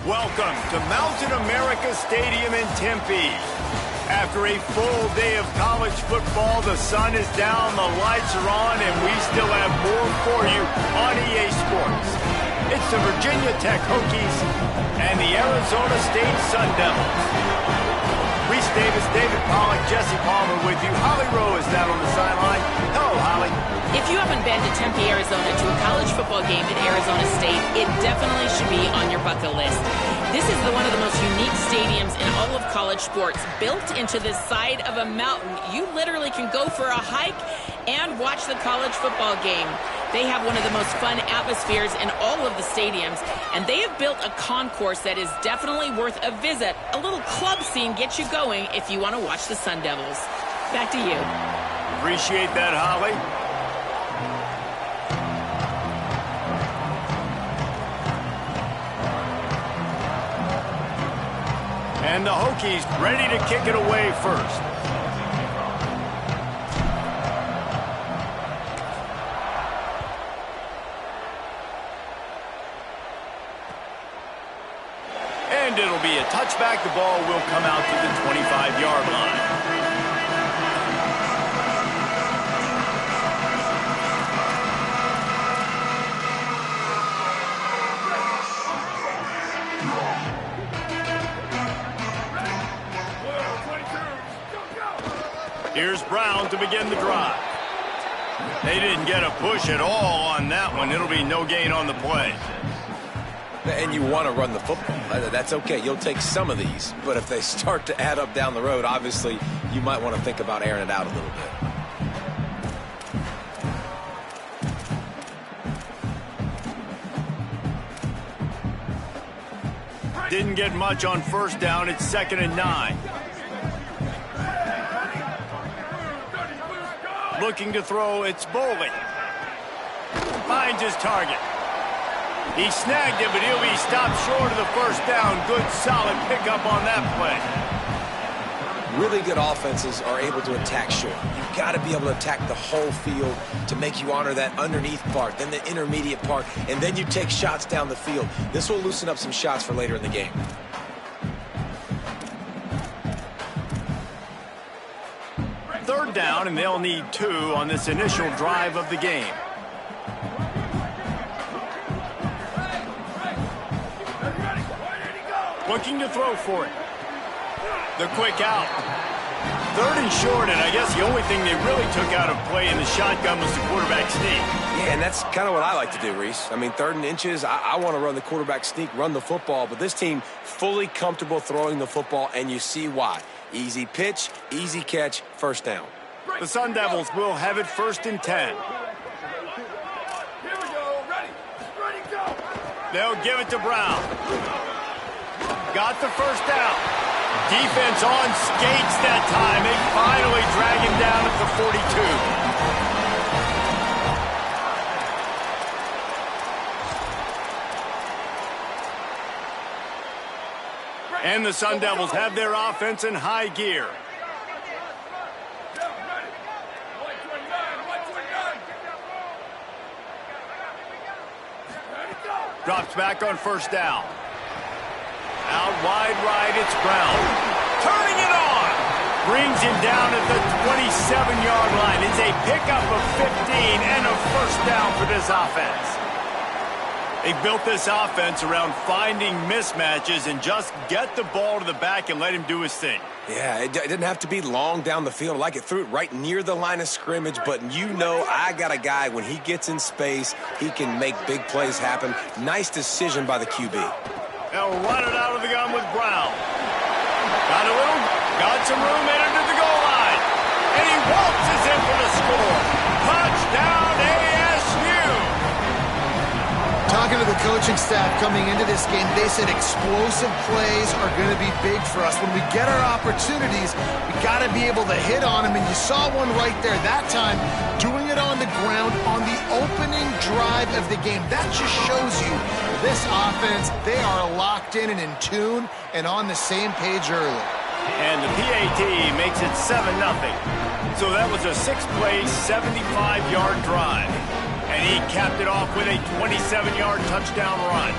Welcome to Mountain America Stadium in Tempe. After a full day of college football, the sun is down, the lights are on, and we still have more for you on EA Sports. It's the Virginia Tech Hokies and the Arizona State Sun Devils. Reese Davis, David Pollack, Jesse Palmer with you. Holly Rowe is down on the sideline. Hello, Holly. If you haven't been to Tempe, Arizona to a college football game at Arizona State, it definitely should be on your bucket list. This is one of the most unique stadiums in all of college sports, built into the side of a mountain. You literally can go for a hike and watch the college football game. They have one of the most fun atmospheres in all of the stadiums, and they have built a concourse that is definitely worth a visit. A little club scene gets you going if you want to watch the Sun Devils. Back to you. Appreciate that, Holly. And the Hokies ready to kick it away first. And it'll be a touchback. The ball will come out to the 25-yard line. Here's Brown to begin the drive. They didn't get a push at all on that one. It'll be no gain on the play. And you want to run the football. That's okay. You'll take some of these. But if they start to add up down the road, obviously, you might want to think about airing it out a little bit. Didn't get much on first down. It's 2nd and 9. Looking to throw, it's Bowling. Finds his target. He snagged it, but he'll be stopped short of the first down. Good, solid pickup on that play. Really good offenses are able to attack short. You've got to be able to attack the whole field to make you honor that underneath part, then the intermediate part, and then you take shots down the field. This will loosen up some shots for later in the game. Third down, and they'll need 2 on this initial drive of the game. Looking to throw for it. The quick out. 3rd and short, and I guess the only thing they really took out of play in the shotgun was the quarterback sneak. Yeah, and that's kind of what I like to do, Reese. I mean, 3rd and inches, I want to run the quarterback sneak, run the football, but this team fully comfortable throwing the football, and you see why. Easy pitch, easy catch, first down. The Sun Devils will have it 1st and 10. They'll give it to Brown. Got the first down. Defense on skates that time. They finally drag him down at the 42. And the Sun Devils have their offense in high gear. Drops back on first down. Out wide right, it's Brown. Turning it on. Brings him down at the 27-yard line. It's a pickup of 15 and a first down for this offense. They built this offense around finding mismatches and just get the ball to the back and let him do his thing. Yeah, it didn't have to be long down the field. Like it threw it right near the line of scrimmage, but you know I got a guy, when he gets in space, he can make big plays happen. Nice decision by the QB. They'll run it out of the gun with Brown. Got some room, entered to the goal line. And he waltzes in for the score. Touchdown ASU! Talking to the coaching staff coming into this game, they said explosive plays are going to be big for us. When we get our opportunities, we got to be able to hit on them, and you saw one right there that time, doing it on the ground on the opening drive of the game. That just shows you this offense, they are locked in and tune and on the same page early. And the PAT makes it 7-0. So that was a 6-play, 75-yard drive. And he capped it off with a 27-yard touchdown run.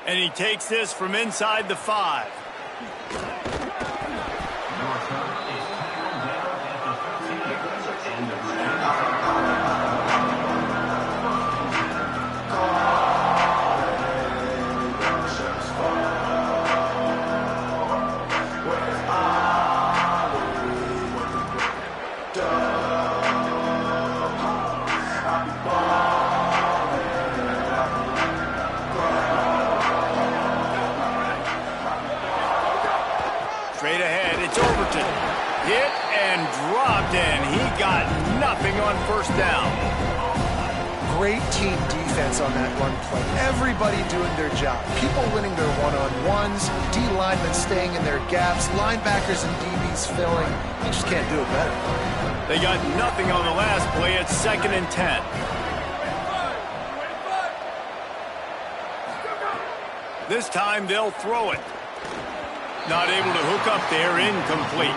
And he takes this from inside the 5. Straight ahead, it's Overton. Hit and dropped, and he got nothing on first down. Great team defense on that run play. Everybody doing their job. People winning their one-on-ones, D linemen staying in their gaps, linebackers and DBs filling. You just can't do it better. They got nothing on the last play. It's 2nd and 10. This time they'll throw it. Not able to hook up there, incomplete.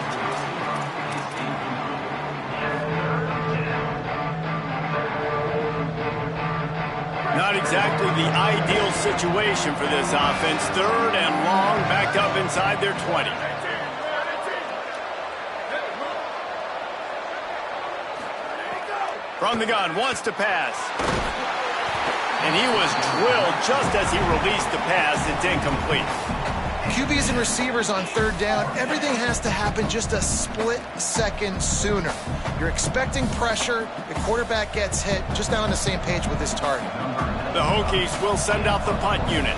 Not exactly the ideal situation for this offense. 3rd and long, backed up inside their 20. From the gun, wants to pass. And he was drilled just as he released the pass. It's incomplete. QBs and receivers on 3rd down, everything has to happen just a split second sooner. You're expecting pressure, the quarterback gets hit, just now on the same page with his target. The Hokies will send out the punt unit.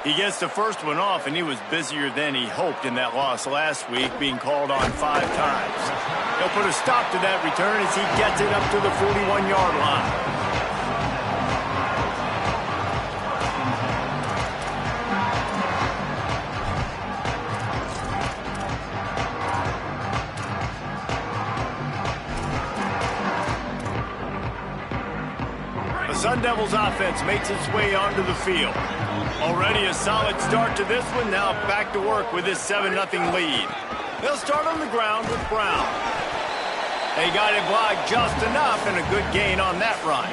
He gets the first one off, and he was busier than he hoped in that loss last week, being called on 5 times. He'll put a stop to that return as he gets it up to the 41-yard line. Sun Devils offense makes its way onto the field. Already a solid start to this one. Now back to work with this 7-0 lead. They'll start on the ground with Brown. They got it blocked just enough, and a good gain on that run.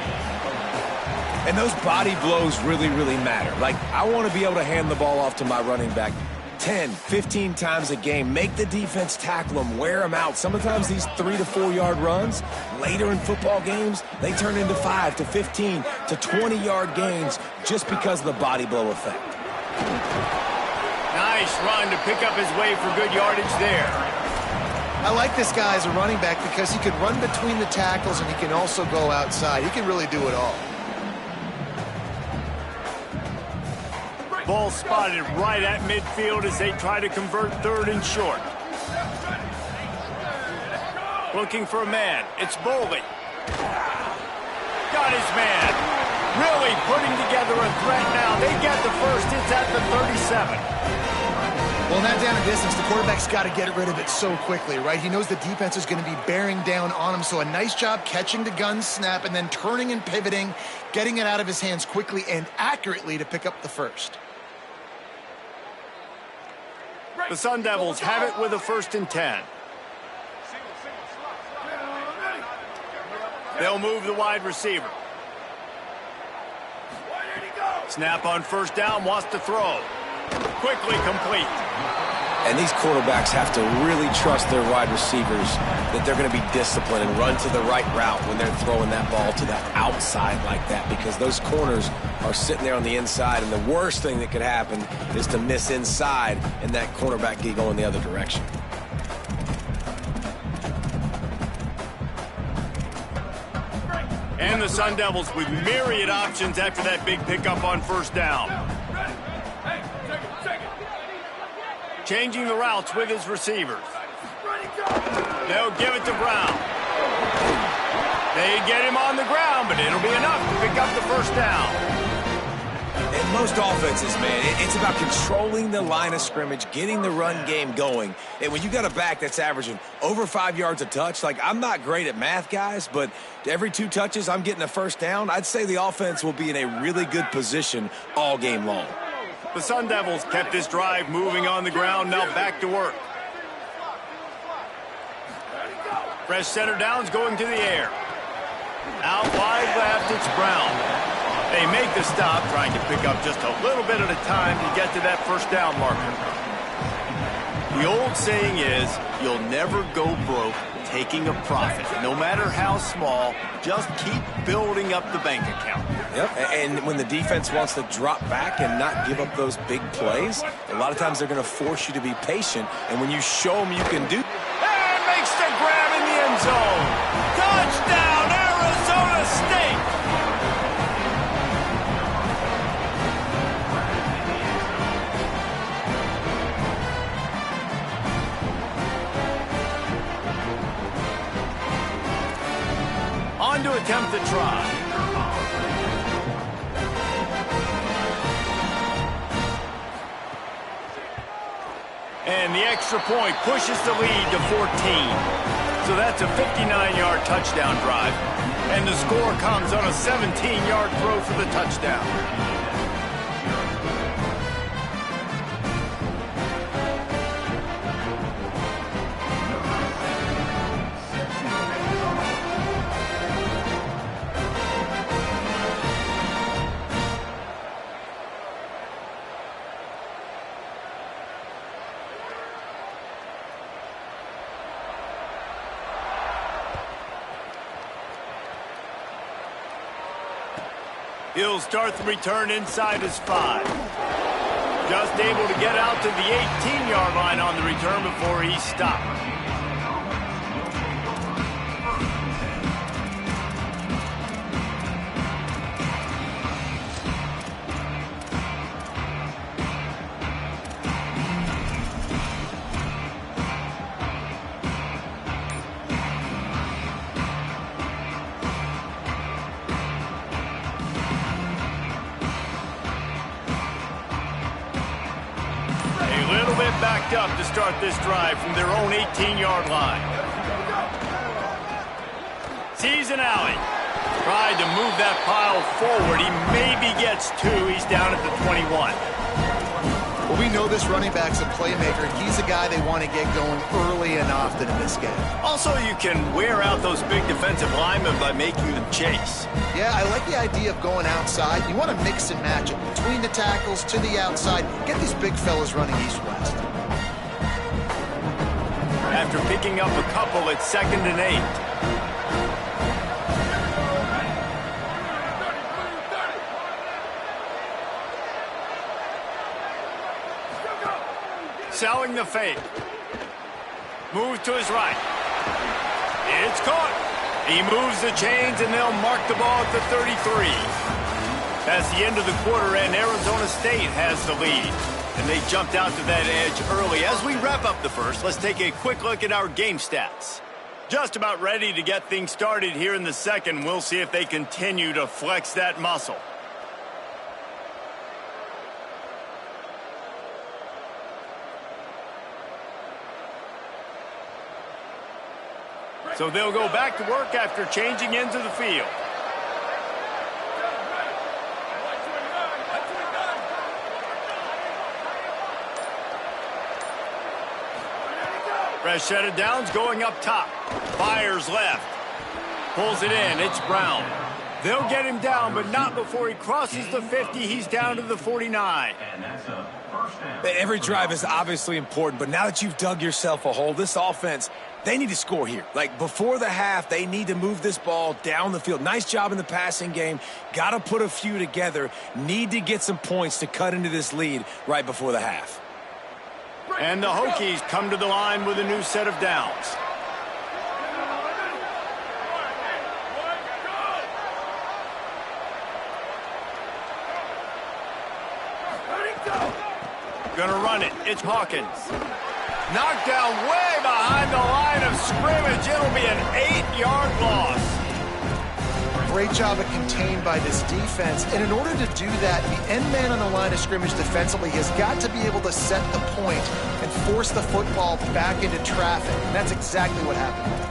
And those body blows really, really matter. Like, I want to be able to hand the ball off to my running back 10, 15 times a game. Make the defense tackle them, wear them out. Sometimes these 3 to 4 yard runs, later in football games, they turn into 5 to 15 to 20-yard gains just because of the body blow effect. Nice run to pick up his way for good yardage there. I like this guy as a running back because he can run between the tackles and he can also go outside. He can really do it all. Ball spotted right at midfield as they try to convert 3rd and short. Looking for a man. It's Boley. Got his man. Really putting together a threat now. They get the first. It's at the 37. Well, now down a distance, the quarterback's got to get rid of it so quickly, right? He knows the defense is going to be bearing down on him, so a nice job catching the gun snap and then turning and pivoting, getting it out of his hands quickly and accurately to pick up the first. The Sun Devils have it with a 1st and 10. They'll move the wide receiver. Snap on 1st down, wants to throw. Quickly complete. And these quarterbacks have to really trust their wide receivers that they're going to be disciplined and run to the right route when they're throwing that ball to the outside like that, because those corners are sitting there on the inside, and the worst thing that could happen is to miss inside and that cornerback get going the other direction. And the Sun Devils with myriad options after that big pickup on 1st down. Changing the routes with his receivers. They'll give it to Brown. They get him on the ground, but it'll be enough to pick up the 1st down. In most offenses, man, it's about controlling the line of scrimmage, getting the run game going. And when you got a back that's averaging over 5 yards a touch, like, I'm not great at math, guys, but every 2 touches I'm getting a 1st down, I'd say the offense will be in a really good position all game long. The Sun Devils kept this drive moving on the ground, now back to work. Fresh center downs going to the air. Out wide left, it's Brown. They make the stop, trying to pick up just a little bit at a time to get to that first down marker. The old saying is, you'll never go broke taking a profit. No matter how small, just keep building up the bank account. Yep, and when the defense wants to drop back and not give up those big plays, a lot of times they're going to force you to be patient, and when you show them you can do... And makes the grab in the end zone. Touchdown, Arizona State! On to attempt the try. And the extra point pushes the lead to 14. So that's a 59-yard touchdown drive. And the score comes on a 17-yard throw for the touchdown. He'll start the return inside his 5. Just able to get out to the 18-yard line on the return before he stopped. Backed up to start this drive from their own 18-yard line. Sees an alley. Tried to move that pile forward. He maybe gets 2. He's down at the 21. Well, we know this running back's a playmaker. He's a guy they want to get going early and often in this game. Also, you can wear out those big defensive linemen by making them chase. Yeah, I like the idea of going outside. You want to mix and match it between the tackles to the outside. Get these big fellas running east-west. After picking up a couple, it's 2nd and 8. Selling the fake. Moves to his right. It's caught. He moves the chains, and they'll mark the ball at the 33. That's the end of the quarter, and Arizona State has the lead. And they jumped out to that edge early. As we wrap up the first, let's take a quick look at our game stats. Just about ready to get things started here in the second. We'll see if they continue to flex that muscle. So they'll go back to work after changing into the field. Fresh set of downs going up top. Fires left. Pulls it in. It's Brown. They'll get him down, but not before he crosses the 50. He's down to the 49. Every drive is obviously important, but now that you've dug yourself a hole, this offense, they need to score here. Like, before the half, they need to move this ball down the field. Nice job in the passing game. Got to put a few together. Need to get some points to cut into this lead right before the half. And the Hokies come to the line with a new set of downs. Gonna run it. It's Hawkins. Knocked down way behind the line of scrimmage. It'll be an 8-yard loss. Great job of contained by this defense. And in order to do that, the end man on the line of scrimmage defensively has got to be able to set the point and force the football back into traffic. And that's exactly what happened.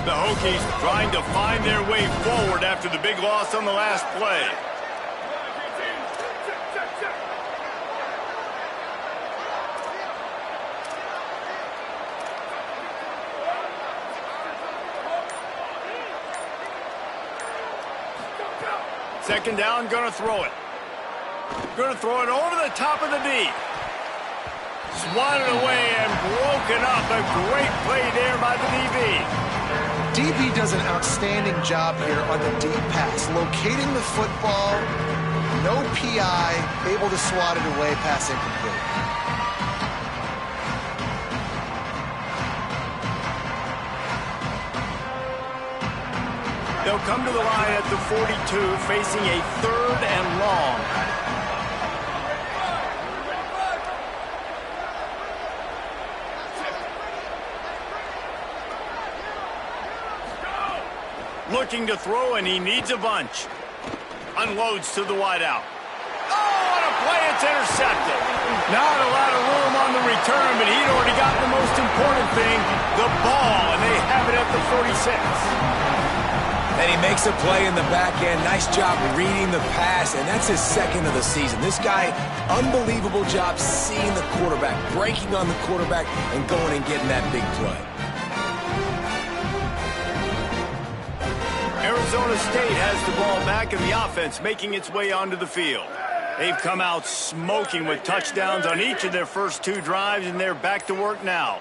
The Hokies trying to find their way forward after the big loss on the last play. Second down, gonna throw it. Gonna throw it over the top of the D. Swatted away and broken up. A great play there by the DB. DB does an outstanding job here on the deep pass, locating the football, no PI, able to swat it away, pass incomplete. They'll come to the line at the 42, facing a 3rd and long. Looking to throw, and he needs a bunch. Unloads to the wideout. Oh, what a play! It's intercepted. Not a lot of room on the return, but he'd already got the most important thing, the ball, and they have it at the 46. And he makes a play in the back end. Nice job reading the pass, and that's his 2nd of the season. This guy, unbelievable job seeing the quarterback, breaking on the quarterback, and going and getting that big play. Arizona State has the ball back, and the offense making its way onto the field. They've come out smoking with touchdowns on each of their first 2 drives, and they're back to work now.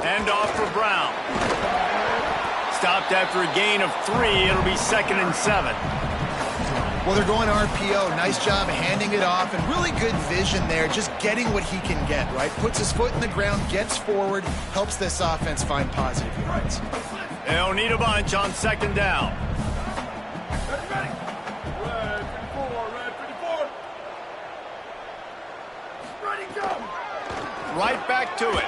Hand off for Brown. Stopped after a gain of 3. It'll be 2nd and 7. Well, they're going RPO. Nice job handing it off, and really good vision there, just getting what he can get, right? Puts his foot in the ground, gets forward, helps this offense find positive yards. They'll need a bunch on 2nd down. Right back to it.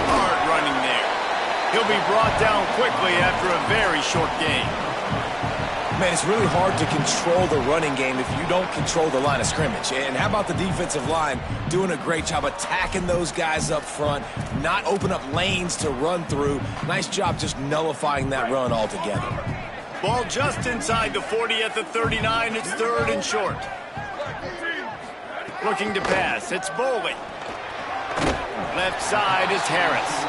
Hard running there. He'll be brought down quickly after a very short game. Man, it's really hard to control the running game if you don't control the line of scrimmage. And how about the defensive line doing a great job attacking those guys up front, not open up lanes to run through. Nice job just nullifying that run altogether. Ball just inside the 40 at the 39. It's 3rd and short. Looking to pass. It's Boley. Left side is Harris.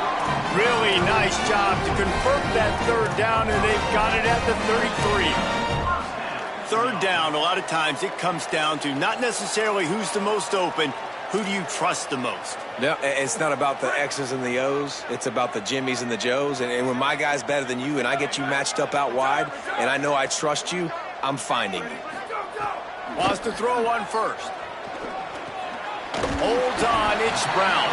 Really nice job to convert that 3rd down, and they've got it at the 33. 3rd down, a lot of times it comes down to not necessarily who's the most open, who do you trust the most? No, it's not about the X's and the O's. It's about the Jimmies and the Joes. And when my guy's better than you and I get you matched up out wide and I know I trust you, I'm finding you. Wants to throw one first. Holds on, it's Brown.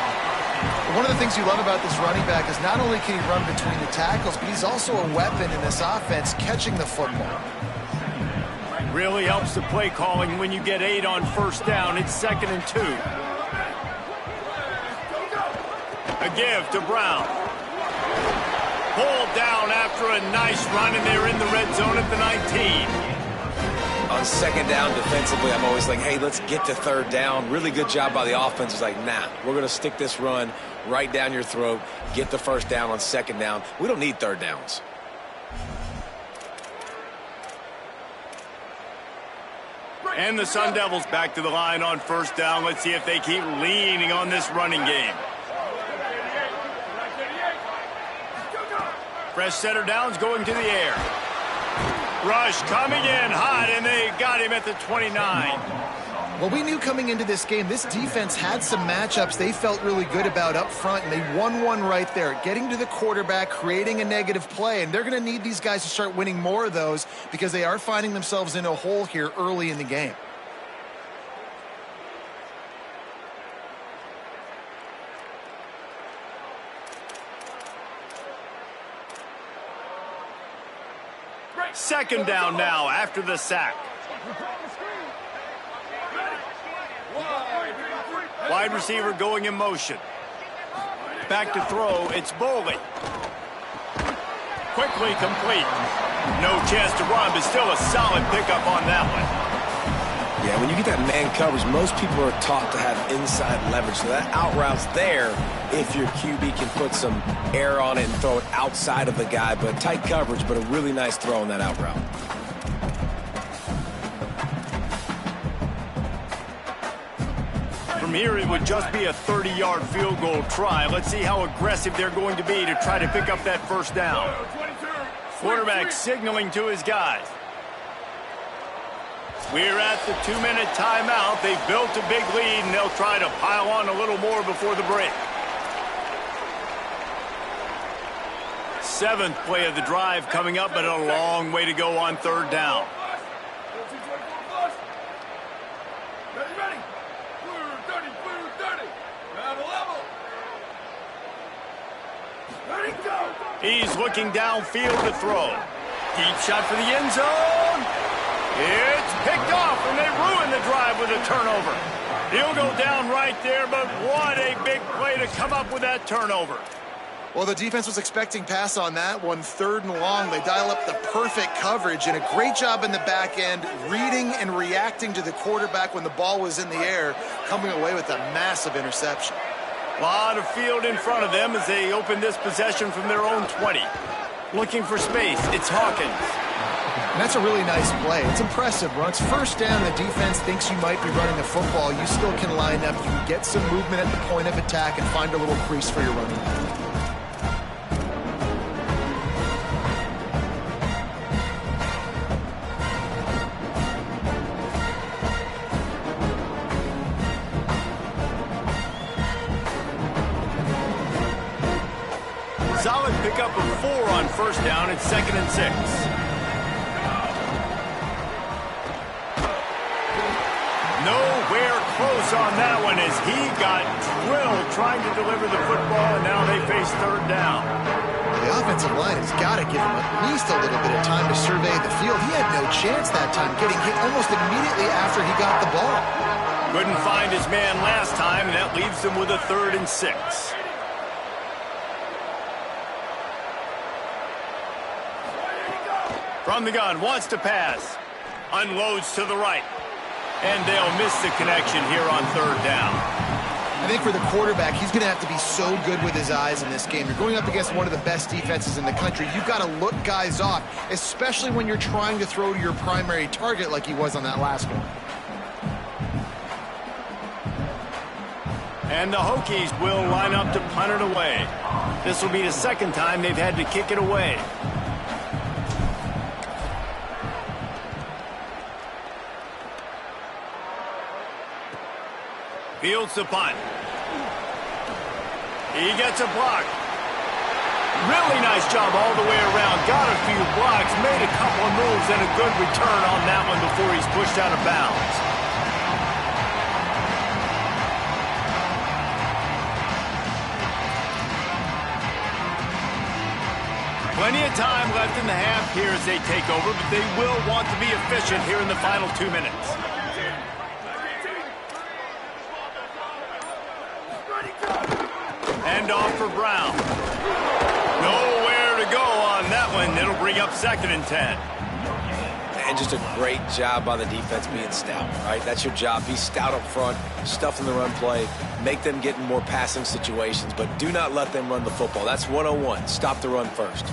One of the things you love about this running back is not only can he run between the tackles, but he's also a weapon in this offense catching the football. Really helps the play calling when you get 8 on 1st down. It's 2nd and 2. A give to Brown. Pulled down after a nice run, and they're in the red zone at the 19. On 2nd down defensively, I'm always like, hey, let's get to 3rd down. Really good job by the offense. It's like, nah, we're going to stick this run right down your throat, get the 1st down on 2nd down. We don't need 3rd downs. And the Sun Devils back to the line on 1st down. Let's see if they keep leaning on this running game. Fresh setter downs going to the air. Rush coming in hot, and they got him at the 29. Well, we knew coming into this game, this defense had some matchups they felt really good about up front, and they won one right there, getting to the quarterback, creating a negative play, and they're going to need these guys to start winning more of those because they are finding themselves in a hole here early in the game. Second down now after the sack. Wide receiver going in motion. Back to throw, it's Boley. Quickly complete. No chance to run, but still a solid pickup on that one. Yeah, when you get that man coverage, most people are taught to have inside leverage. So that out route's there if your QB can put some air on it and throw it outside of the guy. But tight coverage, but a really nice throw on that out route. From here, it would just be a 30-yard field goal try. Let's see how aggressive they're going to be to try to pick up that first down. Quarterback signaling to his guys. We're at the 2-minute timeout. They've built a big lead, and they'll try to pile on a little more before the break. 7th play of the drive coming up, but a long way to go on 3rd down. He's looking downfield to throw. Deep shot for the end zone. It's picked off, and they ruin the drive with a turnover. He'll go down right there, but what a big play to come up with that turnover. Well, the defense was expecting pass on that one. 3rd and long. They dial up the perfect coverage, and a great job in the back end, reading and reacting to the quarterback when the ball was in the air, coming away with a massive interception. A lot of field in front of them as they open this possession from their own 20. Looking for space. It's Hawkins. And that's a really nice play. It's impressive. When it's 1st down, the defense thinks you might be running the football. You still can line up. You can get some movement at the point of attack and find a little crease for your running back. Solid pickup of 4 on 1st down. It's 2nd and 6. Nowhere close on that one as he got drilled trying to deliver the football, and now they face 3rd down. The offensive line has got to give him at least a little bit of time to survey the field. He had no chance that time, getting hit almost immediately after he got the ball. Couldn't find his man last time, and that leaves them with a 3rd and 6. From the gun, wants to pass. Unloads to the right. And they'll miss the connection here on 3rd down. I think for the quarterback, he's going to have to be so good with his eyes in this game. You're going up against one of the best defenses in the country. You've got to look guys off, especially when you're trying to throw to your primary target like he was on that last one. And the Hokies will line up to punt it away. This will be the 2nd time they've had to kick it away. Fields the punt. He gets a block. Really nice job all the way around. Got a few blocks, made a couple of moves, and a good return on that one before he's pushed out of bounds. Plenty of time left in the half here as they take over, but they will want to be efficient here in the final 2 minutes. Hand off for Brown. Nowhere to go on that one. It'll bring up 2nd and 10. And just a great job by the defense being stout, right? That's your job. Be stout up front, stuff in the run play, make them get in more passing situations, but do not let them run the football. That's 101. Stop the run first.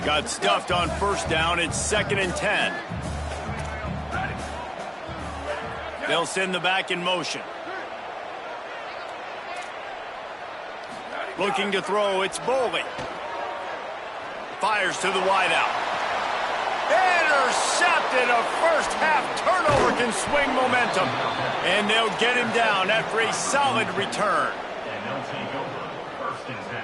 Got stuffed on 1st down. It's 2nd and 10. They'll send the back in motion. Looking to throw. It's Boley. Fires to the wideout. Intercepted. A first-half turnover can swing momentum. And they'll get him down after a solid return. And they'll take over 1st and 10.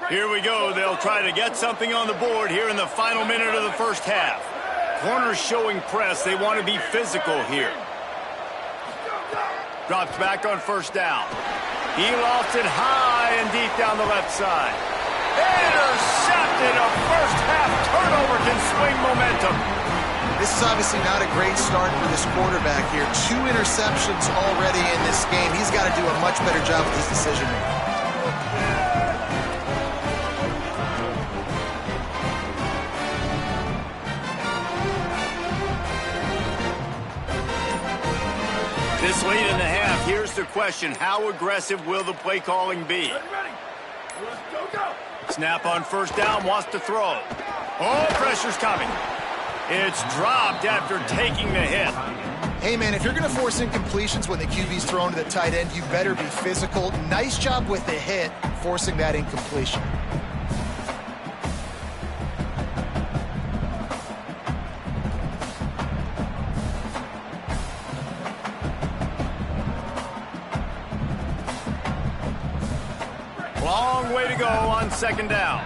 Here we go. They'll try to get something on the board here in the final minute of the 1st half. Corners showing press. They want to be physical here. Drops back on 1st down. He lost it high and deep down the left side. Intercepted. A first-half turnover can swing momentum. This is obviously not a great start for this quarterback here. 2 interceptions already in this game. He's got to do a much better job with his decision-making. This late in the half, here's the question. How aggressive will the play calling be? Snap on first down, wants to throw. Oh, pressure's coming. It's dropped after taking the hit. Hey, man, if you're going to force incompletions when the QB's thrown to the tight end, you better be physical. Nice job with the hit, forcing that incompletion. Long way to go on second down.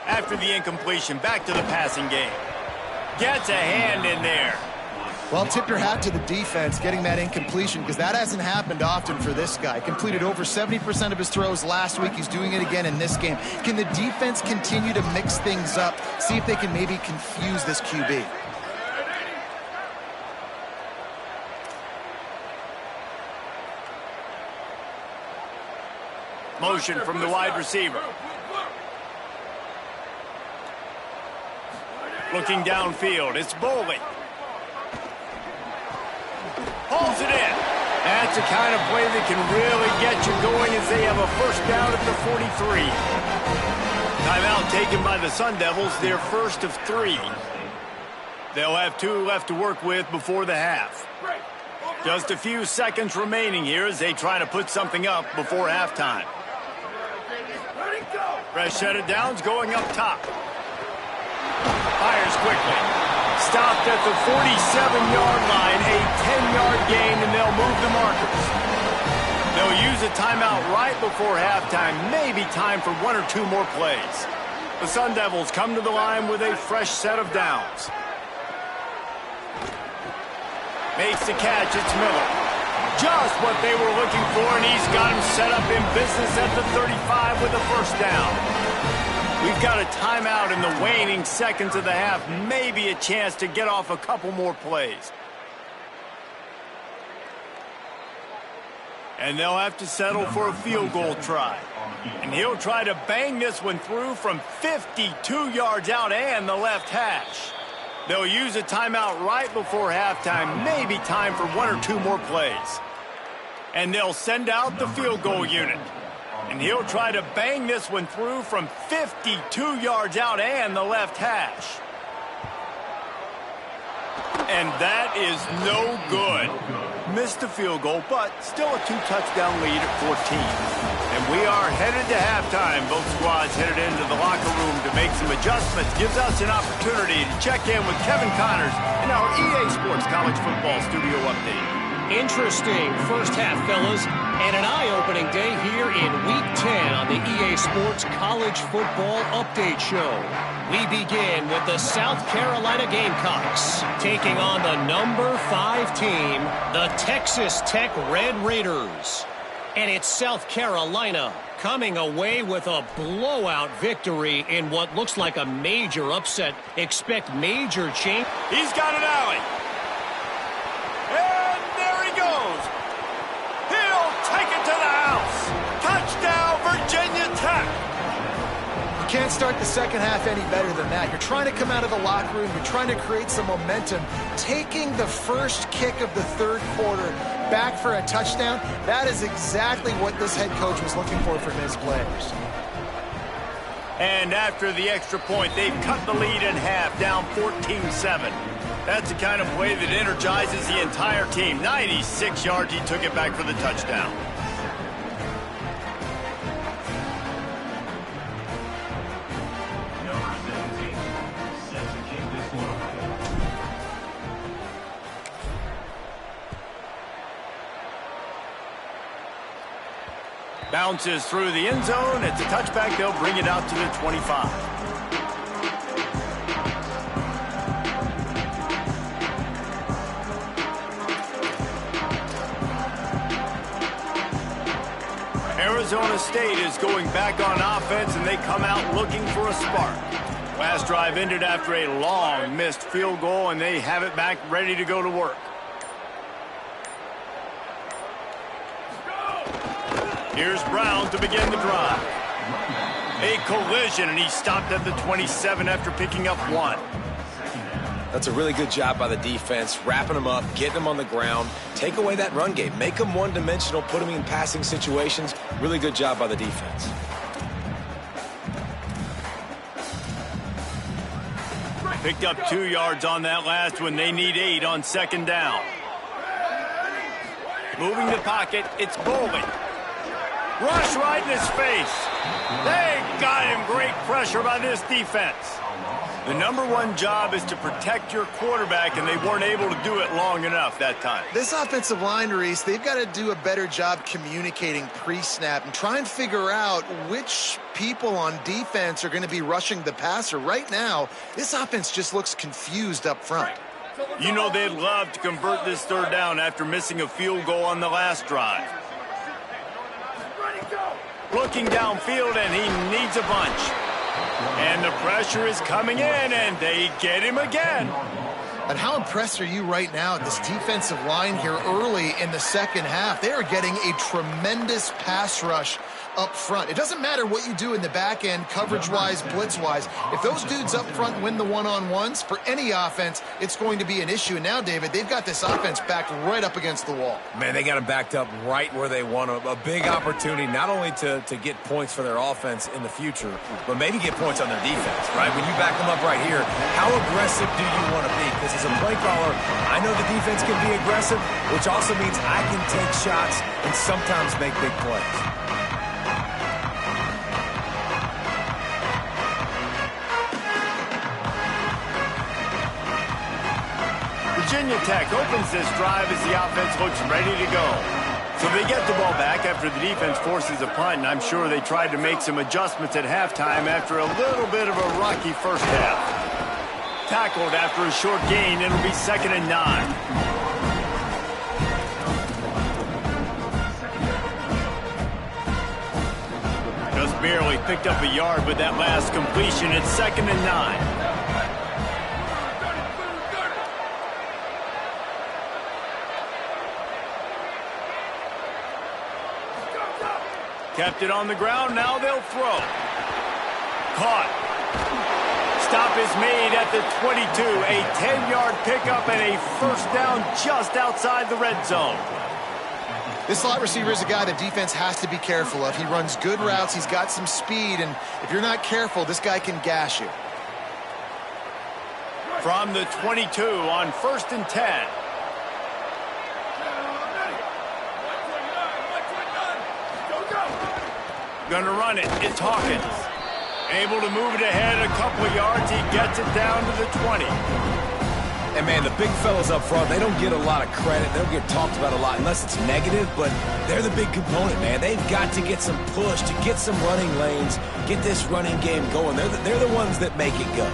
After the incompletion, back to the passing game. Gets a hand in there. Well, tip your hat to the defense getting that incompletion, because that hasn't happened often for this guy. Completed over 70% of his throws last week. He's doing it again in this game. Can the defense continue to mix things up, see if they can maybe confuse this QB? Motion from the wide receiver. Looking downfield, it's Boley. Pulls it in. That's the kind of play that can really get you going as they have a first down at the 43. Timeout taken by the Sun Devils, their first of 3. They'll have 2 left to work with before the half. Just a few seconds remaining here as they try to put something up before halftime. Fresh set of downs going up top. Fires quickly. Stopped at the 47-yard line, a 10-yard gain, and they'll move the markers. They'll use a timeout right before halftime, maybe time for 1 or 2 more plays. The Sun Devils come to the line with a fresh set of downs. Makes the catch, it's Miller. Just what they were looking for, and he's got him set up in business at the 35 with a first down. We've got a timeout in the waning seconds of the half. Maybe a chance to get off a couple more plays. And they'll have to settle for a field goal try. And he'll try to bang this one through from 52 yards out and the left hash. They'll use a timeout right before halftime. Maybe time for 1 or 2 more plays. And they'll send out the field goal unit. And he'll try to bang this one through from 52 yards out and the left hash. And that is no good. Missed the field goal, but still a 2-touchdown lead at 14. And we are headed to halftime. Both squads headed into the locker room to make some adjustments. Gives us an opportunity to check in with Kevin Connors in our EA Sports College Football Studio Update. Interesting first half, fellas, and an eye-opening day here in Week 10 on the EA Sports College Football Update Show. We begin with the South Carolina Gamecocks taking on the number 5 team, the Texas Tech Red Raiders. And it's South Carolina coming away with a blowout victory in what looks like a major upset. Expect major change. He's got an alley. And there he goes. He'll take it to the house. Touchdown, Virginia Tech. You can't start the second half any better than that. You're trying to come out of the locker room. You're trying to create some momentum. Taking the first kick of the third quarter back for a touchdown, that is exactly what this head coach was looking for from his players. And after the extra point, they've cut the lead in half, down 14-7. That's the kind of play that energizes the entire team. 96 yards, he took it back for the touchdown. Bounces through the end zone. It's a touchback. They'll bring it out to the 25. Arizona State is going back on offense, and they come out looking for a spark. Last drive ended after a long missed field goal, and they have it back ready to go to work. Here's Brown to begin the drive. A collision, and he stopped at the 27 after picking up 1. That's a really good job by the defense, wrapping them up, getting them on the ground, take away that run game, make them one-dimensional, put them in passing situations. Really good job by the defense. Picked up 2 yards on that last one. They need 8 on second down. Moving the pocket, it's Bowling. Rush right in his face. They got him. Great pressure by this defense. The #1 job is to protect your quarterback, and they weren't able to do it long enough that time. This offensive line, Reese, they've got to do a better job communicating pre-snap and try and figure out which people on defense are going to be rushing the passer. Right now, this offense just looks confused up front. You know they'd love to convert this third down after missing a field goal on the last drive. Looking downfield, and he needs a bunch. And the pressure is coming in, and they get him again. And how impressed are you right now at this defensive line here early in the second half? They are getting a tremendous pass rush up front. It doesn't matter what you do in the back end, coverage-wise, blitz-wise. If those dudes up front win the one-on-ones, for any offense, it's going to be an issue. And now, David, they've got this offense backed right up against the wall. Man, they got them backed up right where they want them. A big opportunity not only to get points for their offense in the future, but maybe get points on their defense, right? When you back them up right here, how aggressive do you want to be? Because as a play caller, I know the defense can be aggressive, which also means I can take shots and sometimes make big plays. Virginia Tech opens this drive as the offense looks ready to go. So they get the ball back after the defense forces a punt, and I'm sure they tried to make some adjustments at halftime after a little bit of a rocky first half. Tackled after a short gain, it'll be 2nd and 9. Just barely picked up a yard with that last completion. It's 2nd and 9. Kept it on the ground, now they'll throw. Caught. Stop is made at the 22. A 10-yard pickup and a first down just outside the red zone. This slot receiver is a guy the defense has to be careful of. He runs good routes, he's got some speed, and if you're not careful, this guy can gash you. From the 22 on 1st and 10. Gonna run it. It's Hawkins. Able to move it ahead a couple of yards. He gets it down to the 20. And, man, the big fellas up front, they don't get a lot of credit. They don't get talked about a lot unless it's negative, but they're the big component, man. They've got to get some push, to get some running lanes, get this running game going. They're the ones that make it go.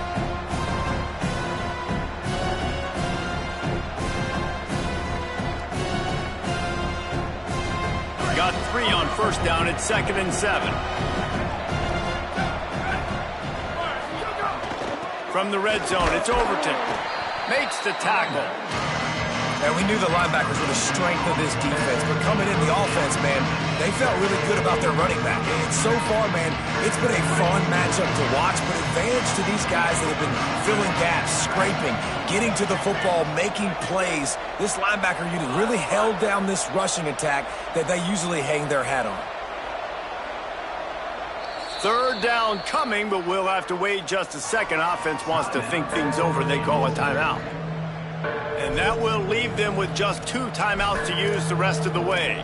Got 3 on first down at 2nd and 7. From the red zone, it's Overton. Makes the tackle. And we knew the linebackers were the strength of this defense, but coming in the offense, man, they felt really good about their running back. And so far, man, it's been a fun matchup to watch, but advantage to these guys that have been filling gaps, scraping, getting to the football, making plays. This linebacker unit really held down this rushing attack that they usually hang their hat on. Third down coming, but we'll have to wait just a second. Offense wants to think things over. They call a timeout. And that will leave them with just 2 timeouts to use the rest of the way.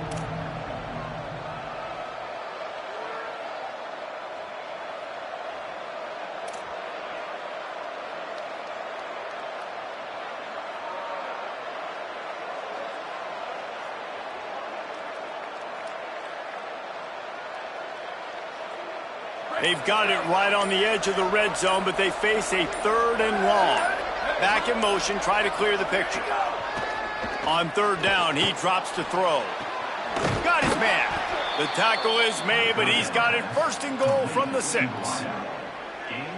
They've got it right on the edge of the red zone, but they face a 3rd and long. Back in motion, try to clear the picture. On 3rd down, he drops to throw. Got his man. The tackle is made, but he's got it first and goal from the 6.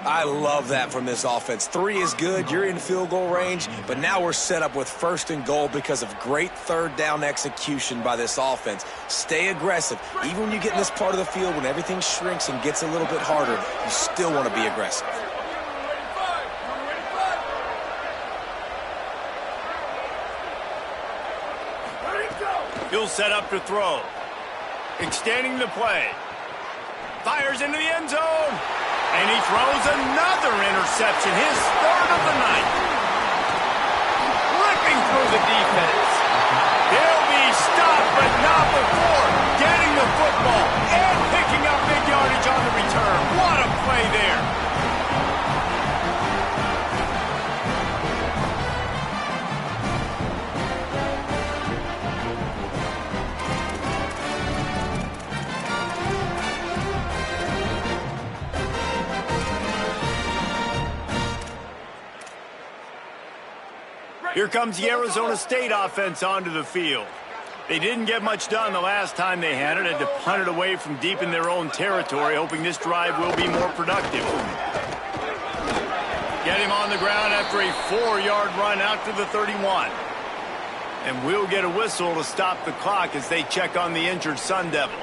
I love that from this offense. 3 is good. You're in field goal range, but now we're set up with first and goal because of great third down execution by this offense. Stay aggressive. Even when you get in this part of the field, when everything shrinks and gets a little bit harder, you still want to be aggressive. He'll set up to throw. Extending the play. Fires into the end zone. And he throws another interception, his 3rd of the night. Ripping through the defense. He'll be stopped, but not before getting the football and picking up big yardage on the return. What a play there. Here comes the Arizona State offense onto the field. They didn't get much done the last time they had it. Had to punt it away from deep in their own territory, hoping this drive will be more productive. Get him on the ground after a 4-yard run out to the 31. And we'll get a whistle to stop the clock as they check on the injured Sun Devil.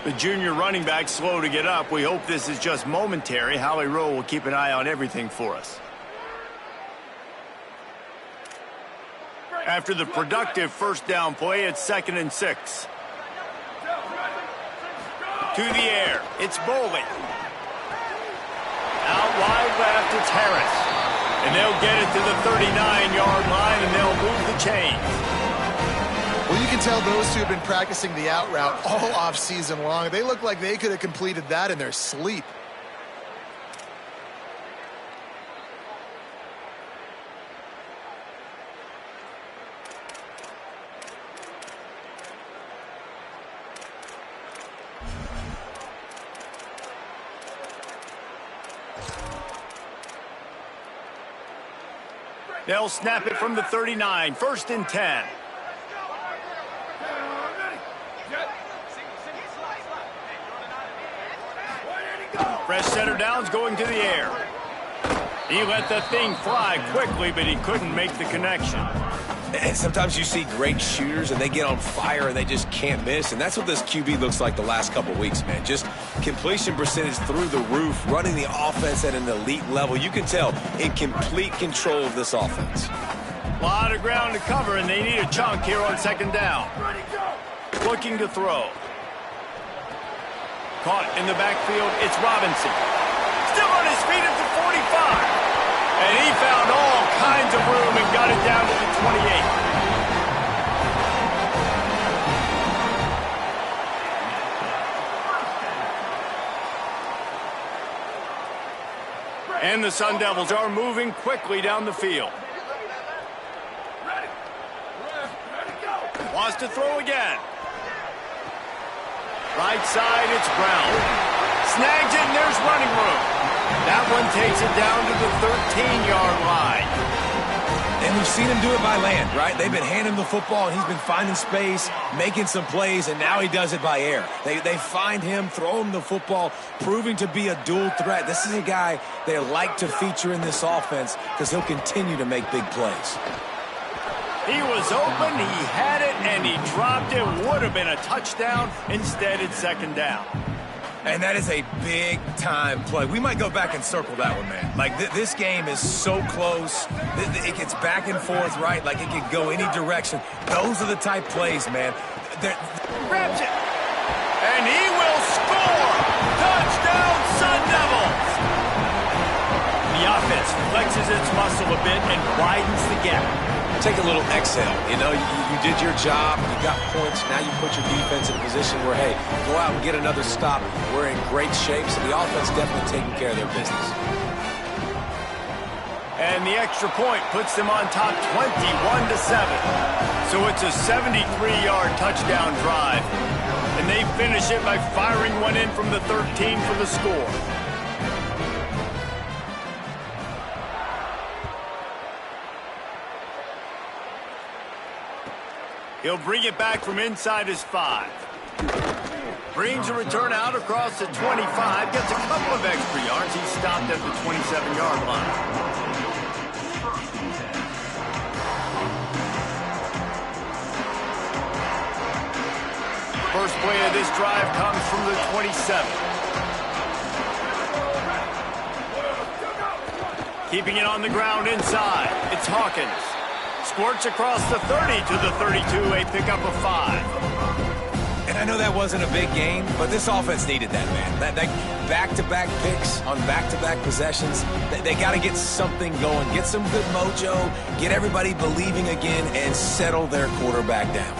The junior running back slow to get up. We hope this is just momentary. Howie Rowe will keep an eye on everything for us. After the productive first down play, it's 2nd and 6. To the air, it's Boley. Out wide left, it's Harris. And they'll get it to the 39-yard line, and they'll move the chains. Well, you can tell those two have been practicing the out route all off-season long. They look like they could have completed that in their sleep. They'll snap it from the 39, 1st and 10. Fresh center downs going to the air. He let the thing fly quickly, but he couldn't make the connection. And sometimes you see great shooters and they get on fire and they just can't miss. And that's what this QB looks like the last couple weeks, man. Just completion percentage through the roof, running the offense at an elite level. You can tell in complete control of this offense. A lot of ground to cover, and they need a chunk here on 2nd down. Looking to throw. Caught in the backfield, it's Robinson. Still on his feet at the 45. And he found all kinds of room and got it down to the 28. And the Sun Devils are moving quickly down the field. Wants to throw again. Right side, it's Brown. Snags it, and there's running room. That one takes it down to the 13-yard line. And we've seen him do it by land, right? They've been handing him the football, and he's been finding space, making some plays, and now he does it by air. They find him, throw him the football, proving to be a dual threat. This is a guy they like to feature in this offense because he'll continue to make big plays. He was open, he had it, and he dropped it. Would have been a touchdown. Instead, it's 2nd down. And that is a big-time play. We might go back and circle that one, man. Like, this game is so close. It gets back and forth, right? Like, it could go any direction. Those are the type plays, man. Grabs it. And he will score. Touchdown, Sun Devils. The offense flexes its muscle a bit and widens the gap. Take a little exhale. You know, you did your job. You got points. Now you put your defense in a position where, hey, go out and get another stop. We're in great shape, so the offense definitely taking care of their business. And the extra point puts them on top 21-7. So it's a 73-yard touchdown drive. And they finish it by firing one in from the 13 for the score. He'll bring it back from inside his 5. Brings a return out across the 25. Gets a couple of extra yards. He's stopped at the 27-yard line. First play of this drive comes from the 27. Keeping it on the ground inside. It's Hawkins. Squirts across the 30 to the 32, a pickup of 5. And I know that wasn't a big game, but this offense needed that, man. That back-to-back picks on back-to-back possessions, they got to get something going, get some good mojo, get everybody believing again, and settle their quarterback down.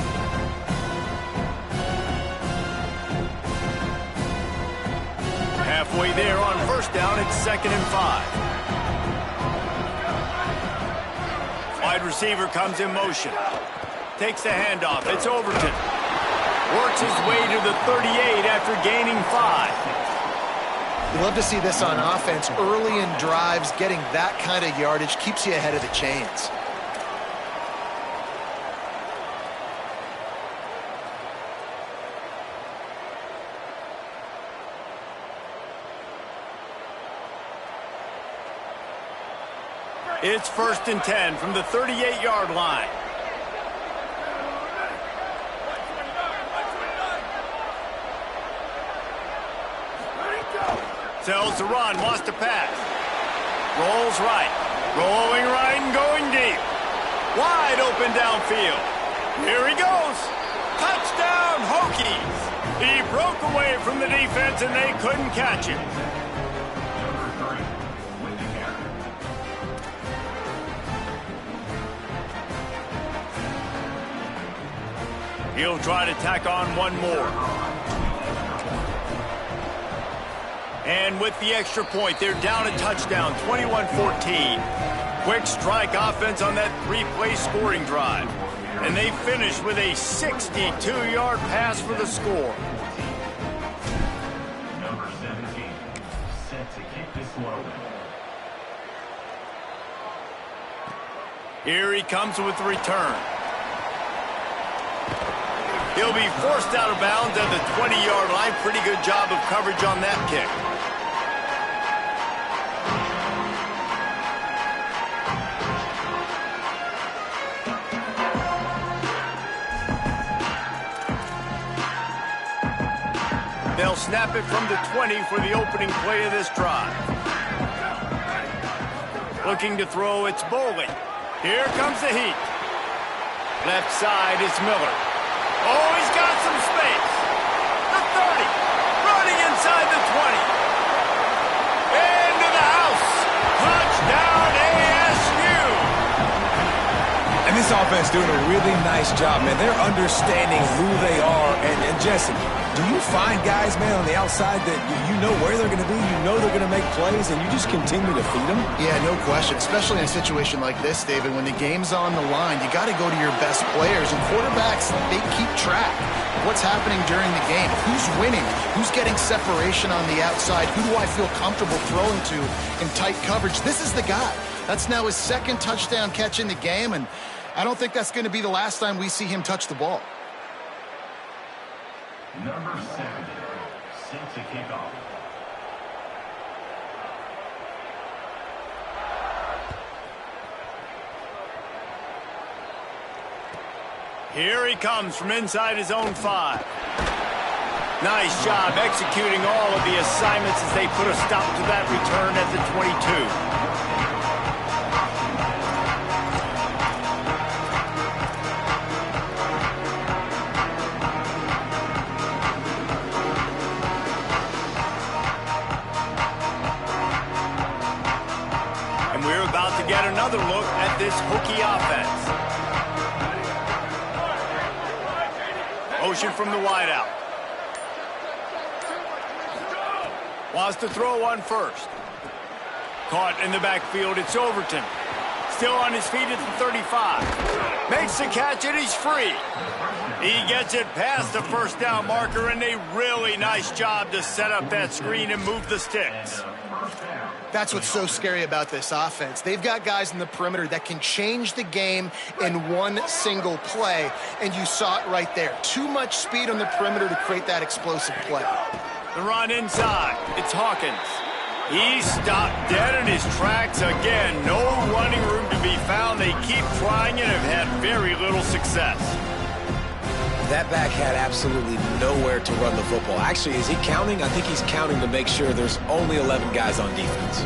Halfway there on first down, it's 2nd and 5. Wide receiver comes in motion. Takes the handoff. It's Overton. Works his way to the 38 after gaining 5. You love to see this on offense. Early in drives, getting that kind of yardage keeps you ahead of the chains. It's 1st and 10 from the 38-yard line. Sells to run, wants to pass. Rolls right. Rolling right and going deep. Wide open downfield. Here he goes. Touchdown, Hokies. He broke away from the defense and they couldn't catch him. He'll try to tack on one more. And with the extra point, they're down a touchdown, 21-14. Quick strike offense on that 3-play scoring drive. And they finish with a 62-yard pass for the score. Number 17, set to kick this one away. Here he comes with the return. He'll be forced out of bounds at the 20-yard line. Pretty good job of coverage on that kick. They'll snap it from the 20 for the opening play of this drive. Looking to throw, it's Bowling. Here comes the heat. Left side is Miller. Oh, he's got some space. The 30. Running inside the 20. Into the house. Touchdown ASU. And this offense doing a really nice job, man. They're understanding who they are. And Jesse, do you find guys, man, on the outside that you know where they're going to be, you know they're going to make plays, and you just continue to feed them? Yeah, no question, especially in a situation like this, David, when the game's on the line, you got to go to your best players, and quarterbacks, they keep track of what's happening during the game. Who's winning? Who's getting separation on the outside? Who do I feel comfortable throwing to in tight coverage? This is the guy. That's now his 2nd touchdown catch in the game, and I don't think that's going to be the last time we see him touch the ball. Number 70, set to kick off. Here he comes from inside his own 5. Nice job executing all of the assignments as they put a stop to that return at the 22. Get another look at this Hokie offense. Motion from the wideout. Wants to throw on first. Caught in the backfield, it's Overton. Still on his feet at the 35. Makes the catch and he's free. He gets it past the first down marker and a really nice job to set up that screen and move the sticks. That's what's so scary about this offense. They've got guys in the perimeter that can change the game in one single play, and you saw it right there. Too much speed on the perimeter to create that explosive play. The run inside. It's Hawkins. He stopped dead in his tracks again. No running room to be found. They keep trying it and have had very little success. That back had absolutely nowhere to run the football. Actually, is he counting? I think he's counting to make sure there's only 11 guys on defense.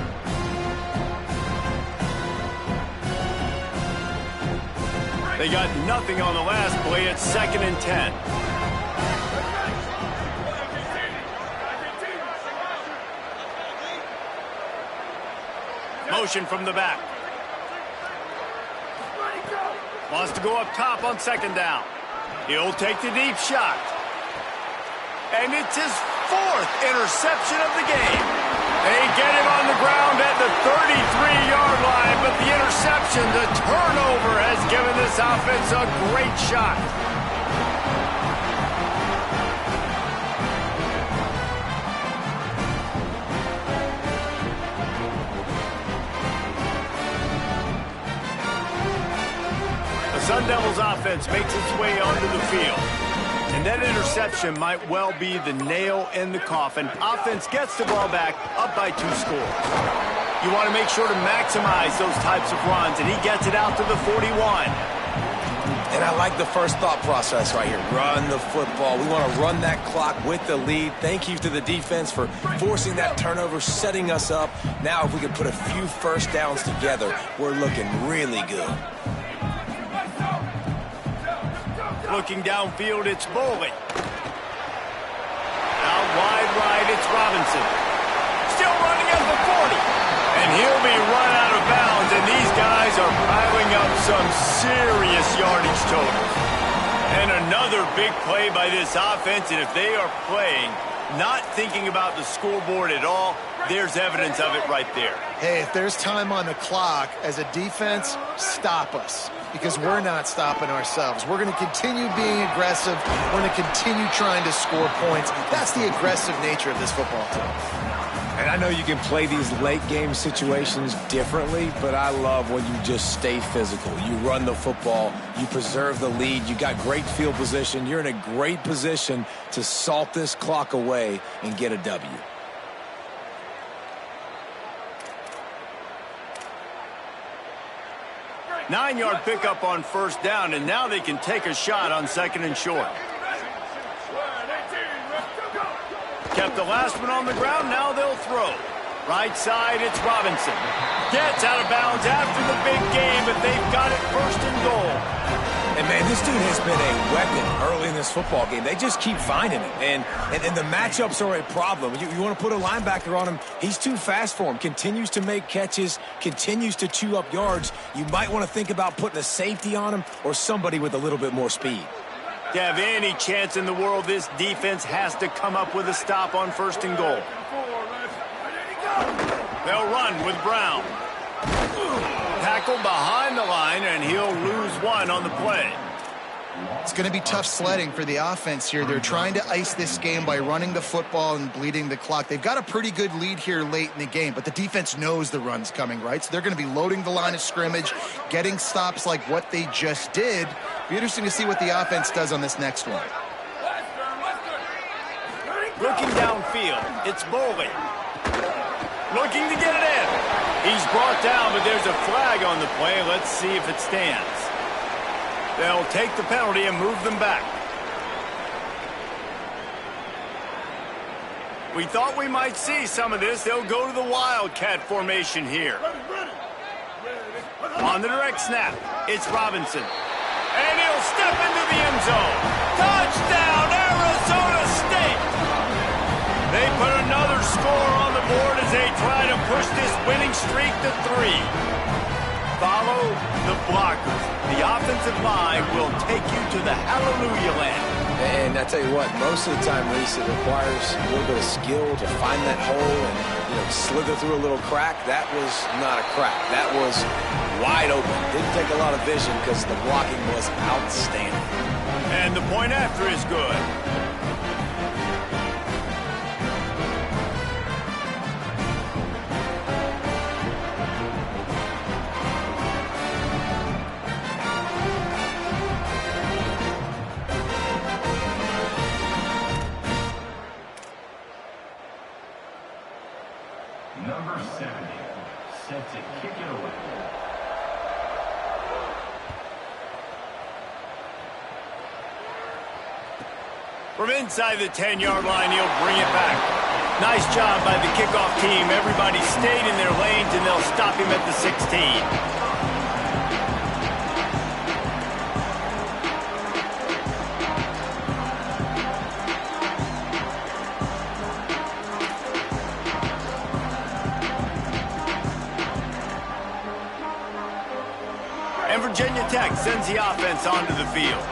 They got nothing on the last play. It's 2nd and 10. Motion from the back. Wants to go up top on 2nd down. He'll take the deep shot. And it's his 4th interception of the game. They get him on the ground at the 33-yard line, but the interception, the turnover, has given this offense a great shot. Sun Devils offense makes its way onto the field. And that interception might well be the nail in the coffin. Offense gets the ball back, up by 2 scores. You want to make sure to maximize those types of runs, and he gets it out to the 41. And I like the first thought process right here. Run the football. We want to run that clock with the lead. Thank you to the defense for forcing that turnover, setting us up. Now if we can put a few first downs together, we're looking really good. Looking downfield, it's Boley. Out wide right, it's Robinson. Still running at the 40. And he'll be run out of bounds, and these guys are piling up some serious yardage totals. And another big play by this offense, and if they are playing, not thinking about the scoreboard at all, there's evidence of it right there. Hey, if there's time on the clock, as a defense, stop us. Because we're not stopping ourselves. We're going to continue being aggressive. We're going to continue trying to score points. That's the aggressive nature of this football team. And I know you can play these late game situations differently, but I love when you just stay physical. You run the football, you preserve the lead, you got great field position. You're in a great position to salt this clock away and get a W. Nine-yard pickup on 1st down, and now they can take a shot on 2nd and short. Kept the last one on the ground, now they'll throw. Right side, it's Robinson. Gets out of bounds after the big game, but they've got it 1st and goal. And, man, this dude has been a weapon early in this football game. They just keep finding him. And the matchups are a problem. You want to put a linebacker on him, he's too fast for him. Continues to make catches, continues to chew up yards. You might want to think about putting a safety on him or somebody with a little bit more speed. To have any chance in the world, this defense has to come up with a stop on 1st and goal. They'll run with Brown. Tackled behind the line, and he'll lose 1 on the play. It's going to be tough sledding for the offense here. They're trying to ice this game by running the football and bleeding the clock. They've got a pretty good lead here late in the game, but the defense knows the run's coming, right? So they're going to be loading the line of scrimmage, getting stops like what they just did. Be interesting to see what the offense does on this next one. Looking downfield, it's Boley. Looking to get it in. He's brought down, but there's a flag on the play. Let's see if it stands. They'll take the penalty and move them back. We thought we might see some of this. They'll go to the Wildcat formation here. On the direct snap, it's Robinson. And he'll step into the end zone. Touchdown, Arizona State! They put another score on the board as they try to push this winning streak to 3. Follow the blockers. The offensive line will take you to the hallelujah land. And I tell you what, most of the time, Reese, it requires a little bit of skill to find that hole and, slither through a little crack. That was not a crack. That was wide open. Didn't take a lot of vision because the blocking was outstanding. And the point after is good. Number 70, set to kick it away. From inside the 10-yard line, he'll bring it back. Nice job by the kickoff team. Everybody stayed in their lanes, and they'll stop him at the 16. And Virginia Tech sends the offense onto the field.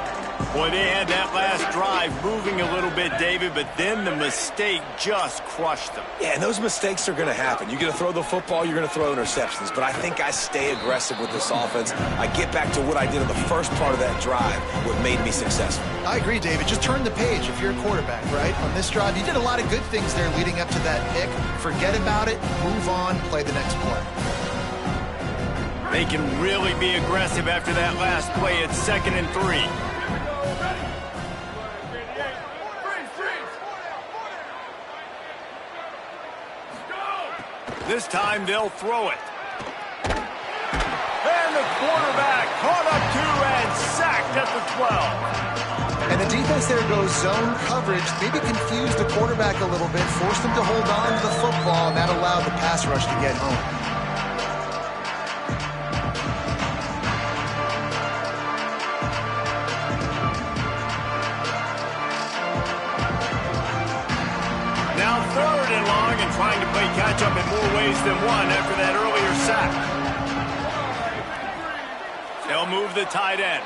Boy, they had that last drive moving a little bit, David, but then the mistake just crushed them. Yeah, and those mistakes are going to happen. You're going to throw the football, you're going to throw interceptions. But I think I stay aggressive with this offense. I get back to what I did in the first part of that drive, what made me successful. I agree, David. Just turn the page if you're a quarterback, right? On this drive, you did a lot of good things there leading up to that pick. Forget about it, move on, play the next play. They can really be aggressive after that last play. It's 2nd and 3. This time they'll throw it. And the quarterback caught up to and sacked at the 12. And the defense there goes zone coverage, maybe confused the quarterback a little bit, forced him to hold on to the football, and that allowed the pass rush to get home. Now 3rd and long, and trying to play catch-up in more ways than one after that earlier sack. They'll move the tight end.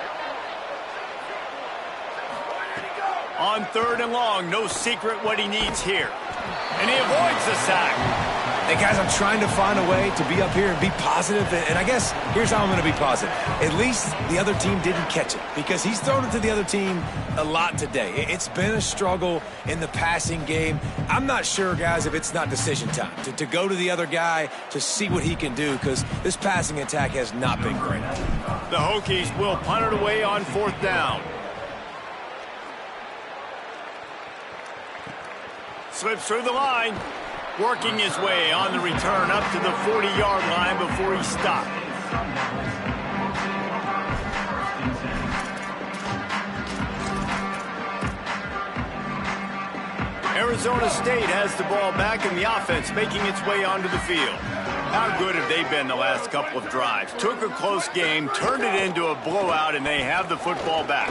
On 3rd and long, no secret what he needs here. And he avoids the sack. Hey, guys, I'm trying to find a way to be up here and be positive, and I guess here's how I'm going to be positive. At least the other team didn't catch it, because he's thrown it to the other team a lot today. It's been a struggle in the passing game. I'm not sure, guys, if it's not decision time to go to the other guy to see what he can do, because this passing attack has not been great. The Hokies will punt it away on 4th down. Slips through the line, working his way on the return up to the 40-yard line before he stopped. Arizona State has the ball back, and the offense making its way onto the field. How good have they been the last couple of drives? Took a close game, turned it into a blowout, and they have the football back.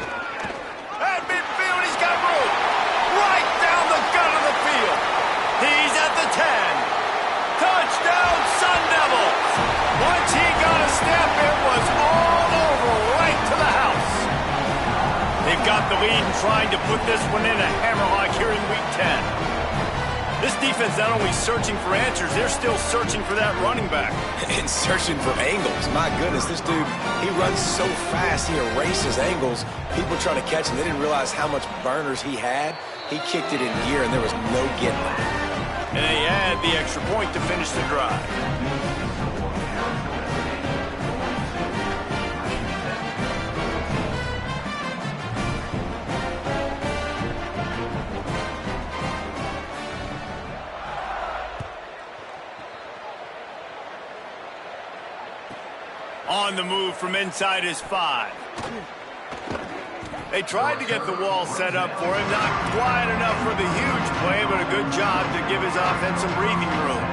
At midfield, he's got room. Right down the gut of the field. He's at the 10. Touchdown, Sun Devils. Once he got a step, it was all over, right to the house. They've got the lead and trying to put this one in a hammerlock here in Week 10. This defense not only searching for answers, they're still searching for that running back. And searching for angles. My goodness, this dude, he runs so fast, he erases angles. People trying to catch him, they didn't realize how much burners he had. He kicked it in gear, and there was no getting it. And they add the extra point to finish the drive. On the move from inside his 5. They tried to get the wall set up for him. Not quite enough for the huge play, but a good job to give his offense some breathing room.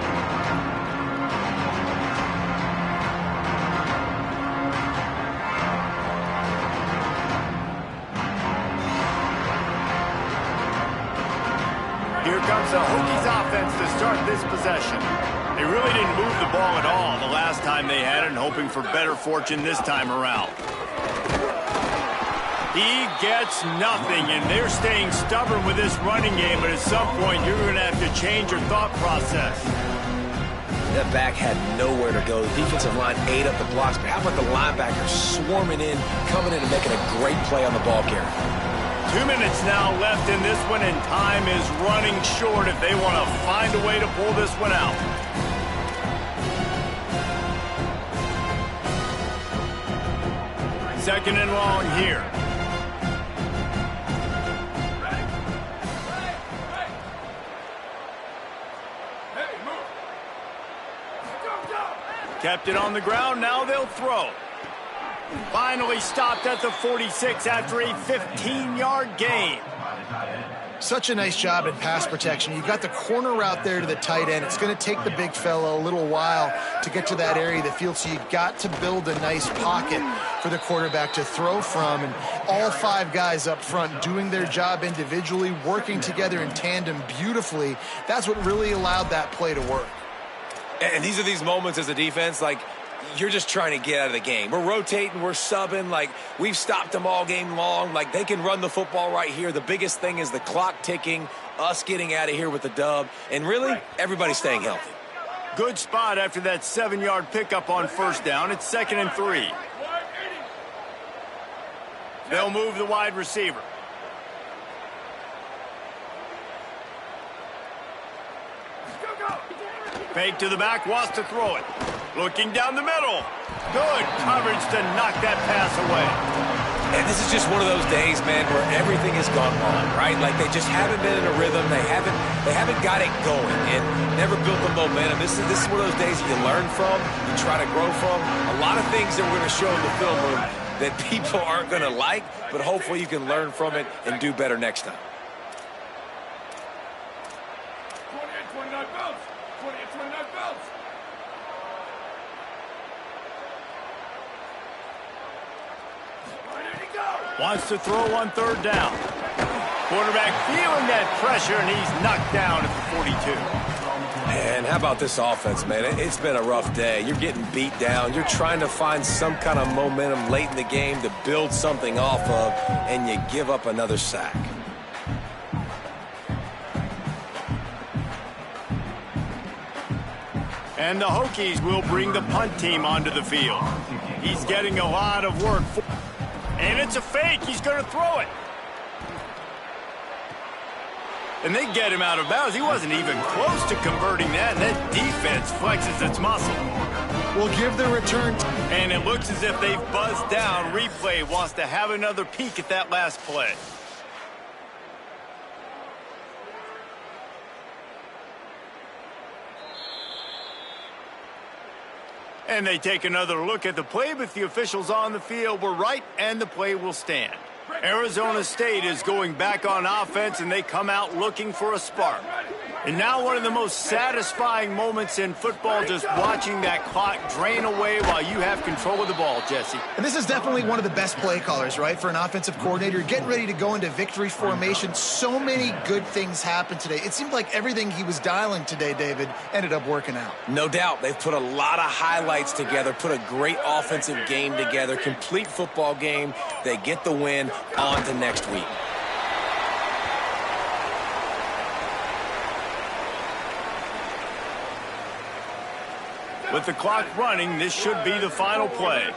Here comes the Hokies offense to start this possession. They really didn't move the ball at all the last time they had it, and hoping for better fortune this time around. He gets nothing, and they're staying stubborn with this running game, but at some point you're going to have to change your thought process. That back had nowhere to go. The defensive line ate up the blocks, but how about the linebackers swarming in, coming in and making a great play on the ball carrier? 2 minutes now left in this one, and time is running short if they want to find a way to pull this one out. Second and long here. Kept it on the ground, now they'll throw. Finally stopped at the 46 after a 15-yard gain. Such a nice job in pass protection. You've got the corner route there to the tight end. It's going to take the big fella a little while to get to that area of the field, so you've got to build a nice pocket for the quarterback to throw from. And all 5 guys up front doing their job individually, working together in tandem beautifully. That's what really allowed that play to work. And these are these moments as a defense, like, you're just trying to get out of the game. We're rotating, we're subbing, like we've stopped them all game long. Like they can run the football right here. The biggest thing is the clock ticking, us getting out of here with the dub, and really everybody staying healthy. Good spot after that 7-yard pickup on first down. It's 2nd and 3. They'll move the wide receiver. Fake to the back, wants to throw it. Looking down the middle. Good coverage to knock that pass away. And this is just one of those days, man, where everything has gone wrong, right? Like they just haven't been in a rhythm. They haven't got it going and never built the momentum. This is one of those days you learn from, you try to grow from. A lot of things that we're going to show in the film room that people aren't going to like, but hopefully you can learn from it and do better next time. 28-29 belts. 28-29 belts. Wants to throw on 3rd down. Quarterback feeling that pressure, and he's knocked down at the 42. Man, how about this offense, man? It's been a rough day. You're getting beat down. You're trying to find some kind of momentum late in the game to build something off of, and you give up another sack. And the Hokies will bring the punt team onto the field. He's getting a lot of work. And it's a fake. He's going to throw it. And they get him out of bounds. He wasn't even close to converting that. And that defense flexes its muscle. We'll give the return. And it looks as if they've buzzed down. Replay wants to have another peek at that last play. And they take another look at the play, but the officials on the field were right, and the play will stand. Arizona State is going back on offense, and they come out looking for a spark. And now one of the most satisfying moments in football, just watching that clock drain away while you have control of the ball, Jesse. And this is definitely one of the best play callers, right, for an offensive coordinator. Getting ready to go into victory formation. So many good things happened today. It seemed like everything he was dialing today, David, ended up working out. No doubt. They've put a lot of highlights together, put a great offensive game together, complete football game. They get the win. On to next week. With the clock running, this should be the final play.